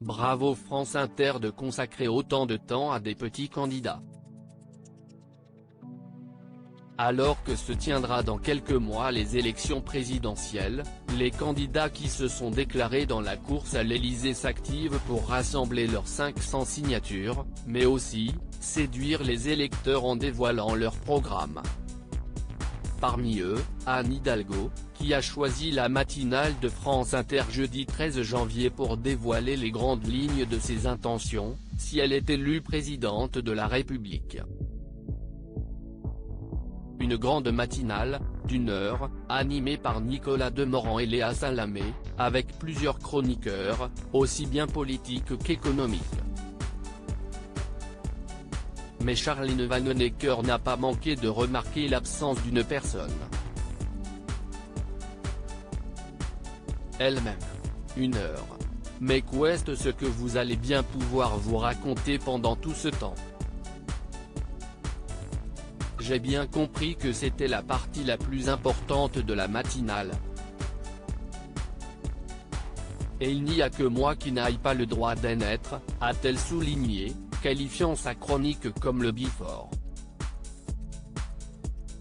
Bravo France Inter de consacrer autant de temps à des petits candidats. Alors que se tiendra dans quelques mois les élections présidentielles, les candidats qui se sont déclarés dans la course à l'Élysée s'activent pour rassembler leurs 500 signatures, mais aussi, séduire les électeurs en dévoilant leur programme. Parmi eux, Anne Hidalgo, qui a choisi la matinale de France Inter jeudi 13 janvier pour dévoiler les grandes lignes de ses intentions, si elle est élue présidente de la République. Une grande matinale, d'1 heure, animée par Nicolas Demorand et Léa Salamé, avec plusieurs chroniqueurs, aussi bien politiques qu'économiques. Mais Charline Vanhoenacker n'a pas manqué de remarquer l'absence d'une personne. Elle-même. 1 heure. Mais qu'est ce que vous allez bien pouvoir vous raconter pendant tout ce temps? J'ai bien compris que c'était la partie la plus importante de la matinale. Et il n'y a que moi qui n'aille pas le droit d'en être, a-t-elle souligné, qualifiant sa chronique comme le Before.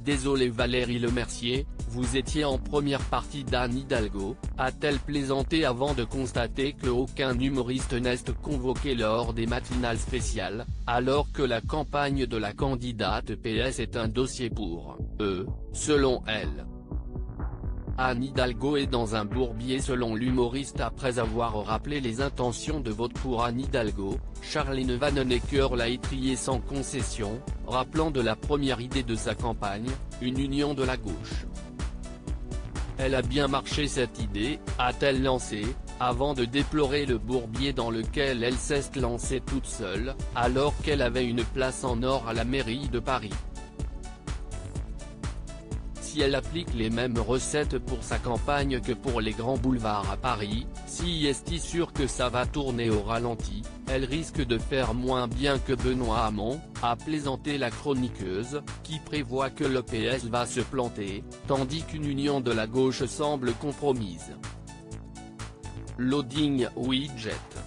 Désolé Valérie Lemercier, vous étiez en première partie d'Anne Hidalgo, a-t-elle plaisanté avant de constater que aucun humoriste n'est convoqué lors des matinales spéciales, alors que la campagne de la candidate PS est un dossier pour eux, selon elle. Anne Hidalgo est dans un bourbier selon l'humoriste après avoir rappelé les intentions de vote pour Anne Hidalgo. Charline Vanhoenacker l'a étrillé sans concession, rappelant de la première idée de sa campagne, une union de la gauche. Elle a bien marché cette idée, a-t-elle lancé, avant de déplorer le bourbier dans lequel elle s'est lancée toute seule, alors qu'elle avait une place en or à la mairie de Paris. Si elle applique les mêmes recettes pour sa campagne que pour les grands boulevards à Paris, si est sûr que ça va tourner au ralenti, elle risque de faire moins bien que Benoît Hamon, a plaisanté la chroniqueuse, qui prévoit que le PS va se planter, tandis qu'une union de la gauche semble compromise. Loading Widget.